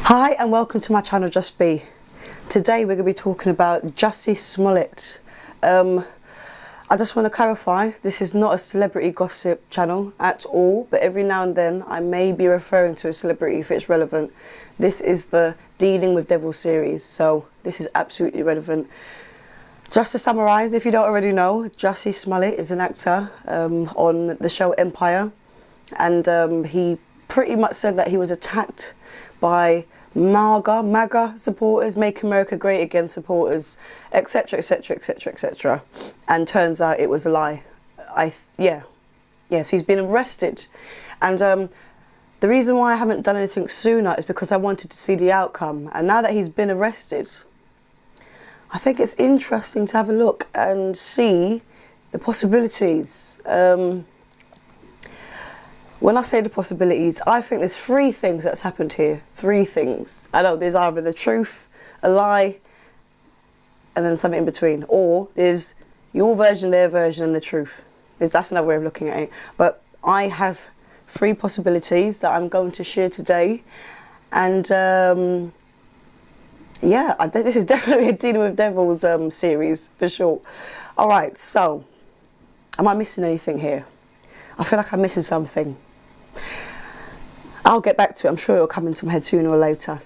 Hi and welcome to my channel Just Be. Today we're going to be talking about Jussie Smollett. I just want to clarify, this is not a celebrity gossip channel at all, but every now and then I may be referring to a celebrity if it's relevant. This is the Dealing with Devil series, so this is absolutely relevant. Just to summarise, if you don't already know, Jussie Smollett is an actor on the show Empire, and he pretty much said that he was attacked by MAGA supporters, Make America Great Again supporters, etc, etc, etc, etc, and turns out it was a lie. Yes, he's been arrested, and the reason why I haven't done anything sooner is because I wanted to see the outcome, and now that he's been arrested, I think it's interesting to have a look and see the possibilities. When I say the possibilities, I think there's three things that's happened here. Three things. I know there's either the truth, a lie, and then something in between. Or there's your version, their version, and the truth. That's another way of looking at it. But I have three possibilities that I'm going to share today. And yeah, this is definitely a Dealing with Devils series, for sure. Alright, so, am I missing anything here? I feel like I'm missing something. I'll get back to it. I'm sure it'll come into my head sooner or later.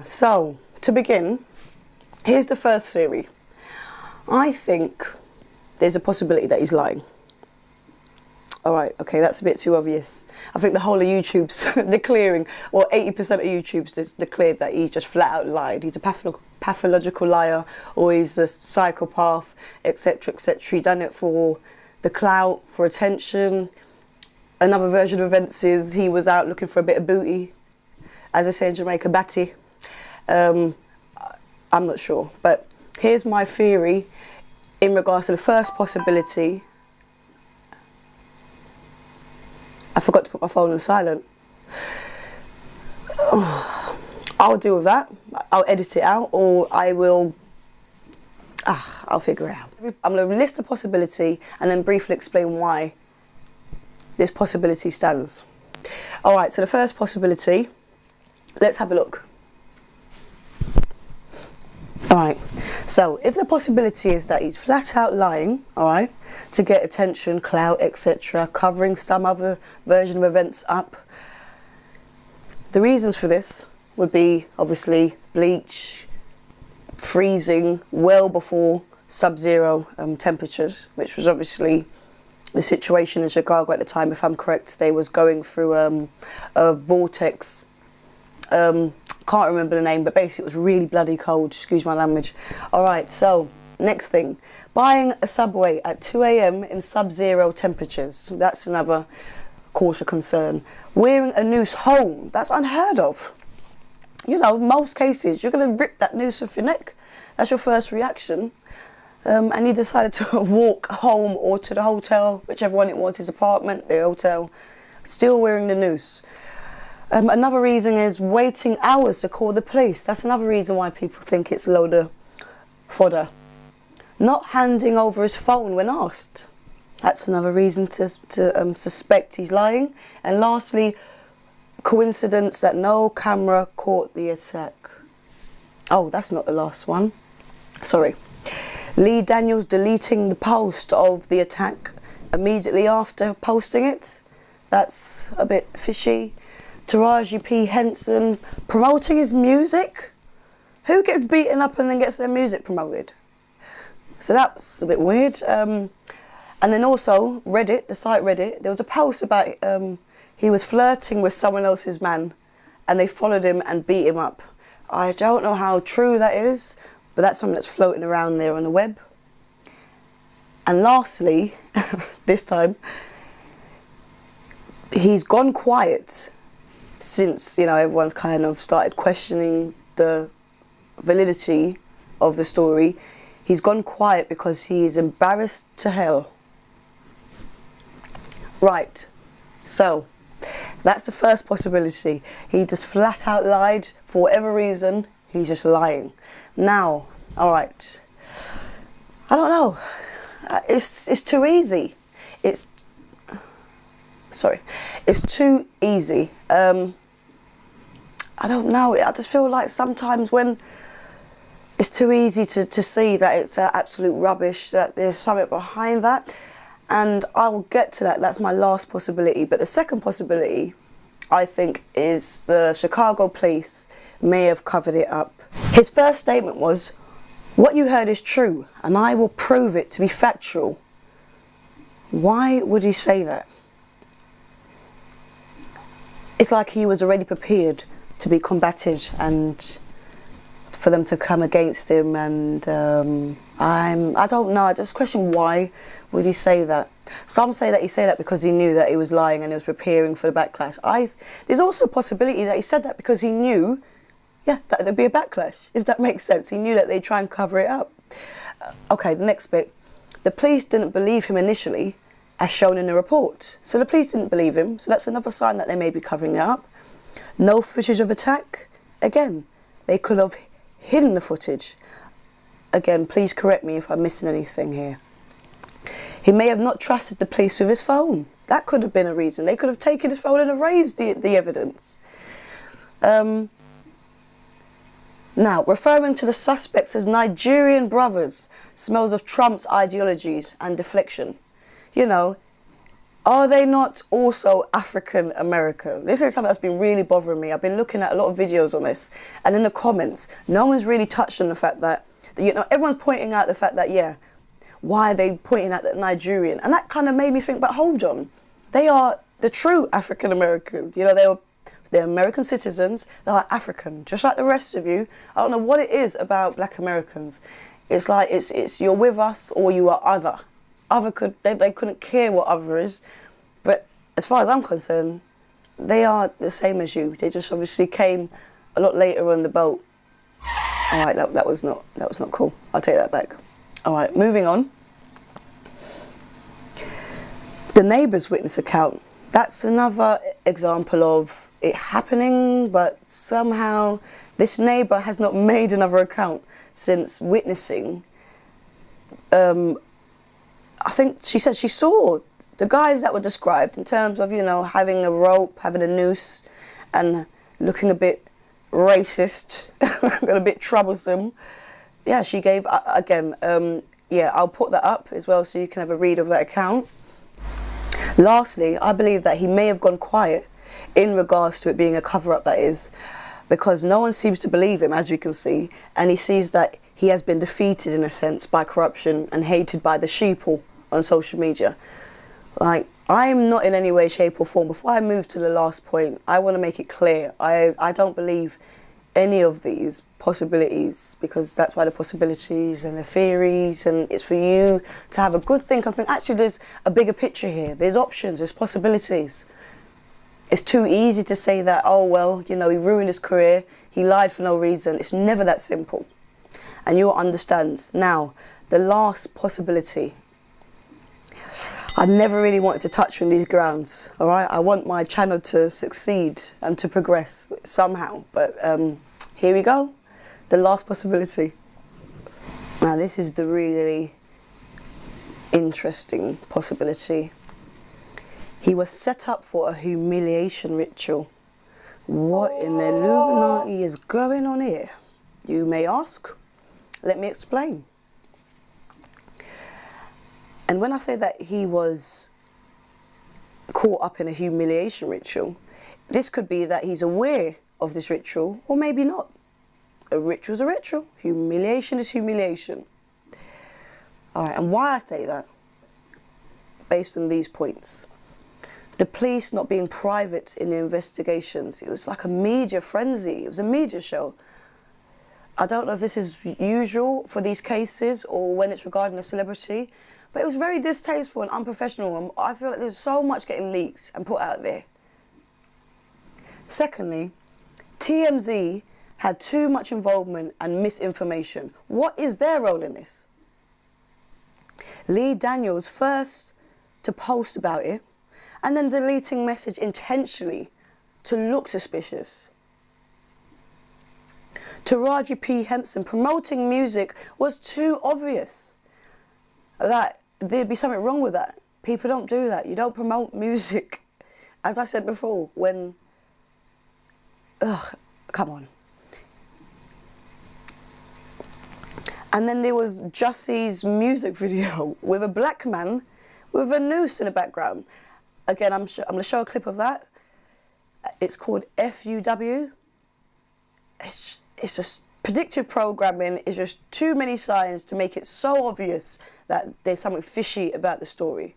So, to begin, here's the first theory. I think there's a possibility that he's lying. Alright, okay, that's a bit too obvious. I think the whole of YouTube's declaring, or 80% of YouTube's declared that he just flat out lied. He's a pathological liar, or he's a psychopath, etc, etc. He done it for the clout, for attention. Another version of events is he was out looking for a bit of booty, as they say in Jamaica, batty. I'm not sure, but here's my theory in regards to the first possibility. I forgot to put my phone on silent. I'll deal with that. I'll edit it out, or I will... I'll figure it out. I'm going to list the possibility and then briefly explain why this possibility stands. Alright, so the first possibility, let's have a look. Alright, so if the possibility is that he's flat out lying, alright, to get attention, clout, etc., covering some other version of events up, the reasons for this would be obviously bleach, freezing well before sub-zero temperatures, which was obviously the situation in Chicago at the time. If I'm correct, they was going through a vortex. Can't remember the name, but basically it was really bloody cold, excuse my language. Alright, so next thing, buying a Subway at 2 AM in sub-zero temperatures, that's another cause for concern. Wearing a noose home, that's unheard of. You know, most cases you're going to rip that noose off your neck. That's your first reaction. And he decided to walk home or to the hotel, whichever one it was, his apartment, the hotel, still wearing the noose. Another reason is waiting hours to call the police. That's another reason why people think it's a load of fodder. Not handing over his phone when asked. That's another reason to suspect he's lying. And lastly, coincidence that no camera caught the attack. Oh, that's not the last one. Sorry. Lee Daniels deleting the post of the attack immediately after posting it. That's a bit fishy. Taraji P. Henson promoting his music. Who gets beaten up and then gets their music promoted? So that's a bit weird. And then also Reddit, the site Reddit, there was a post about he was flirting with someone else's man and they followed him and beat him up. I don't know how true that is, but that's something that's floating around there on the web. And lastly, this time, he's gone quiet since, you know, everyone's kind of started questioning the validity of the story. He's gone quiet because he is embarrassed to hell. Right, so that's the first possibility. He just flat out lied for whatever reason. He's just lying. Now, all right. I don't know. It's too easy. It's sorry, it's too easy. I don't know, I just feel like sometimes when it's too easy to see that it's absolute rubbish, that there's something behind that. And I will get to that. That's my last possibility. But the second possibility, I think, is the Chicago police may have covered it up. His first statement was, "What you heard is true, and I will prove it to be factual." Why would he say that? It's like he was already prepared to be combated and for them to come against him, and I don't know, I just question why would he say that. Some say that he said that because he knew that he was lying and he was preparing for the backlash. There's also a possibility that he said that because he knew, that there'd be a backlash, if that makes sense. He knew that they'd try and cover it up. Okay, the next bit. The police didn't believe him initially, as shown in the report. So the police didn't believe him, so that's another sign that they may be covering it up. No footage of attack. Again, they could have hidden the footage. Again, please correct me if I'm missing anything here. He may have not trusted the police with his phone. That could have been a reason. They could have taken his phone and erased the evidence. Now, referring to the suspects as Nigerian brothers smells of Trump's ideologies and deflection. You know, are they not also African American? This is something that's been really bothering me. I've been looking at a lot of videos on this, and in the comments, no one's really touched on the fact that, everyone's pointing out the fact that, why are they pointing at the Nigerian? And that kind of made me think, but hold on, they are the true African American. They're American citizens, they're African, just like the rest of you. I don't know what it is about black Americans. It's like, it's you're with us or you are other. They couldn't care what other is, but as far as I'm concerned, they are the same as you. They just obviously came a lot later on the boat. All right, that was not cool. I'll take that back. All right, moving on. The neighbour's witness account. That's another example of it happening, but somehow this neighbour has not made another account since witnessing. I think she said she saw the guys that were described in terms of, having a rope, having a noose, and looking a bit racist, and a bit troublesome. Yeah, she gave, again, I'll put that up as well so you can have a read of that account. Lastly, I believe that he may have gone quiet in regards to it being a cover-up, that is, because no one seems to believe him, as we can see, and he sees that he has been defeated, in a sense, by corruption and hated by the sheeple on social media. Like, I'm not in any way, shape or form, before I move to the last point, I want to make it clear, I don't believe any of these possibilities, because that's why the possibilities and the theories, and it's for you to have a good think and think, actually there's a bigger picture here, there's options, there's possibilities. It's too easy to say that, oh well, he ruined his career, he lied for no reason. It's never that simple, and you'll understand. Now, the last possibility, I never really wanted to touch on these grounds, all right? I want my channel to succeed and to progress somehow, but here we go, the last possibility. Now, this is the really interesting possibility. He was set up for a humiliation ritual. What in the Illuminati is going on here? You may ask. Let me explain. And when I say that he was caught up in a humiliation ritual, this could be that he's aware of this ritual, or maybe not. A ritual is a ritual. Humiliation is humiliation. All right, and why I say that? Based on these points. The police not being private in the investigations. It was like a media frenzy. It was a media show. I don't know if this is usual for these cases or when it's regarding a celebrity, but it was very distasteful and unprofessional. And I feel like there's so much getting leaked and put out there. Secondly, TMZ had too much involvement and misinformation. What is their role in this? Lee Daniels first to post about it, and then deleting message intentionally to look suspicious. Taraji P. Henson promoting music was too obvious that there'd be something wrong with that. People don't do that. You don't promote music as I said before, when... Ugh, come on. And then there was Jussie's music video with a black man with a noose in the background. Again, I'm going to show a clip of that. It's called FUW. It's just predictive programming. It's just too many signs to make it so obvious that there's something fishy about the story.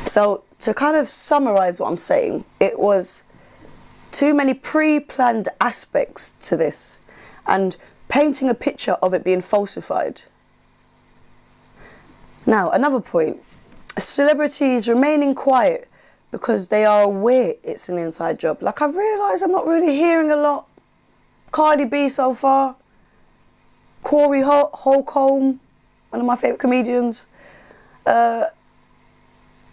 So to kind of summarize what I'm saying, it was too many pre-planned aspects to this and painting a picture of it being falsified. Now, another point, celebrities remaining quiet because they are aware it's an inside job. Like, I've realised I'm not really hearing a lot. Cardi B so far, Corey Holcomb, one of my favourite comedians. I'm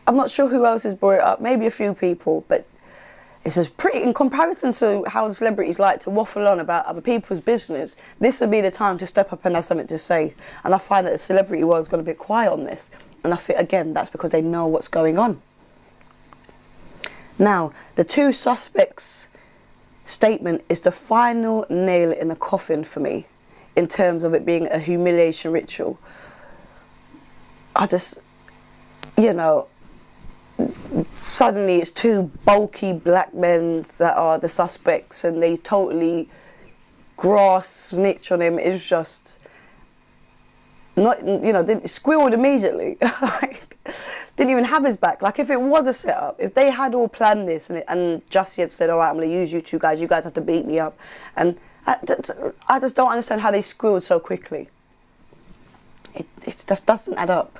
not sure who else has brought it up, maybe a few people, but it's just pretty, in comparison to how celebrities like to waffle on about other people's business, this would be the time to step up and have something to say. And I find that the celebrity world's gone a bit quiet on this. And I think, again, that's because they know what's going on. Now, the two suspects' statement is the final nail in the coffin for me, in terms of it being a humiliation ritual. I just, you know, suddenly it's two bulky black men that are the suspects and they totally grass snitch on him. It's just not, you know, they squealed immediately. Like, didn't even have his back. Like, if it was a setup, if they had all planned this and Jussie had said, all right, I'm going to use you two guys, you guys have to beat me up. And I just don't understand how they squealed so quickly. It just doesn't add up.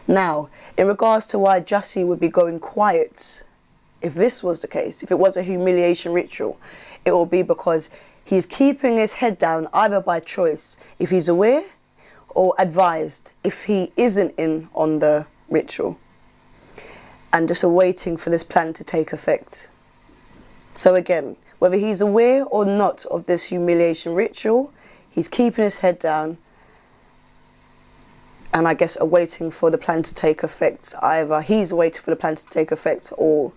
Now, in regards to why Jussie would be going quiet, if this was the case, if it was a humiliation ritual, it will be because he's keeping his head down either by choice, if he's aware, or advised, if he isn't in on the ritual, and just awaiting for this plan to take effect. So again, whether he's aware or not of this humiliation ritual, he's keeping his head down, and I guess awaiting for the plan to take effect. Either he's waiting for the plan to take effect, or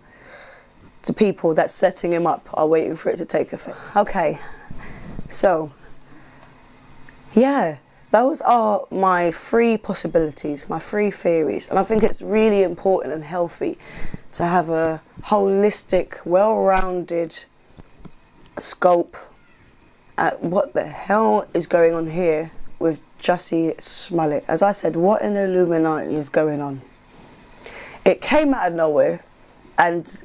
the people that's setting him up are waiting for it to take effect. Okay, so yeah, those are my three possibilities, my three theories. And I think it's really important and healthy to have a holistic, well-rounded scope at what the hell is going on here with Jussie Smollett. As I said, what in the Illuminati is going on? It came out of nowhere and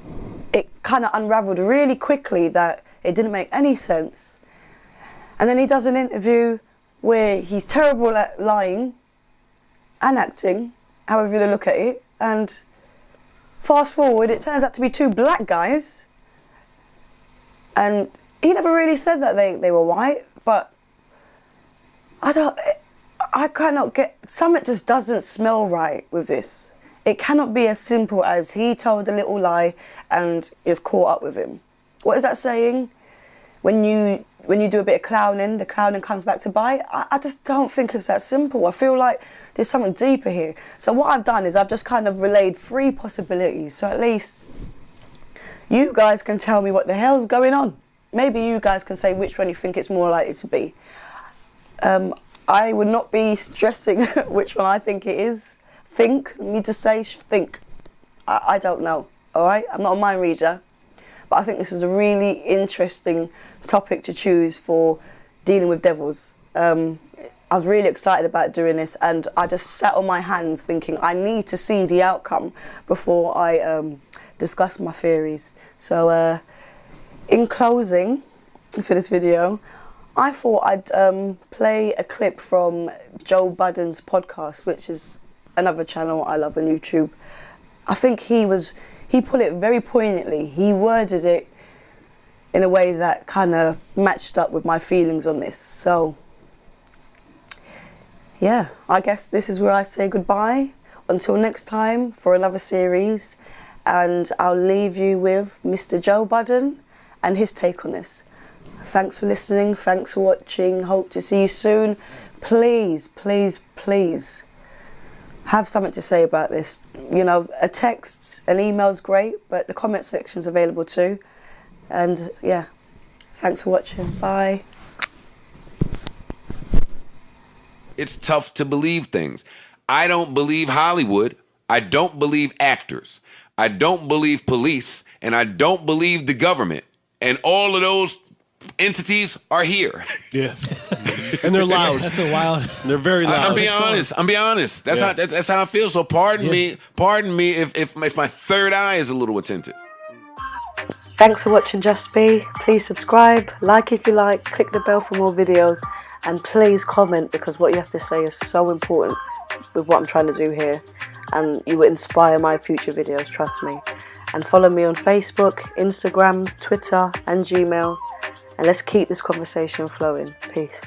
it kind of unraveled really quickly that it didn't make any sense. And then he does an interview where he's terrible at lying and acting, however you look at it, and fast forward, it turns out to be two black guys, and he never really said that they were white, but I cannot get, something just doesn't smell right with this. It cannot be as simple as he told a little lie and is caught up with him. What is that saying? When you do a bit of clowning, the clowning comes back to bite. I just don't think it's that simple. I feel like there's something deeper here. So what I've done is I've just kind of relayed three possibilities. So at least you guys can tell me what the hell's going on. Maybe you guys can say which one you think it's more likely to be. I would not be stressing which one I think it is. Think, need to say think. I don't know, all right? I'm not a mind reader. But I think this is a really interesting topic to choose for dealing with devils. I was really excited about doing this, and I just sat on my hands thinking I need to see the outcome before I discuss my theories. So in closing for this video, I thought I'd play a clip from Joe Budden's podcast, which is another channel I love on YouTube. I think he put it very poignantly. He worded it in a way that kind of matched up with my feelings on this. So, yeah, I guess this is where I say goodbye. Until next time for another series. And I'll leave you with Mr. Joe Budden and his take on this. Thanks for listening. Thanks for watching. Hope to see you soon. Please, please, please have something to say about this. you know, a text, an email's great, but the comment section's available too. And yeah, thanks for watching. Bye. It's tough to believe things. I don't believe Hollywood. I don't believe actors. I don't believe police. And I don't believe the government. And all of those entities are here. Yeah. And they're loud. That's a wild. They're very loud. I'm being honest. That's how I feel. So pardon me if my third eye is a little attentive. Thanks for watching Just Be. Please subscribe, like if you like, click the bell for more videos, and please comment, because what you have to say is so important with what I'm trying to do here, and you will inspire my future videos, trust me. And follow me on Facebook, Instagram, Twitter and Gmail, and let's keep this conversation flowing. Peace.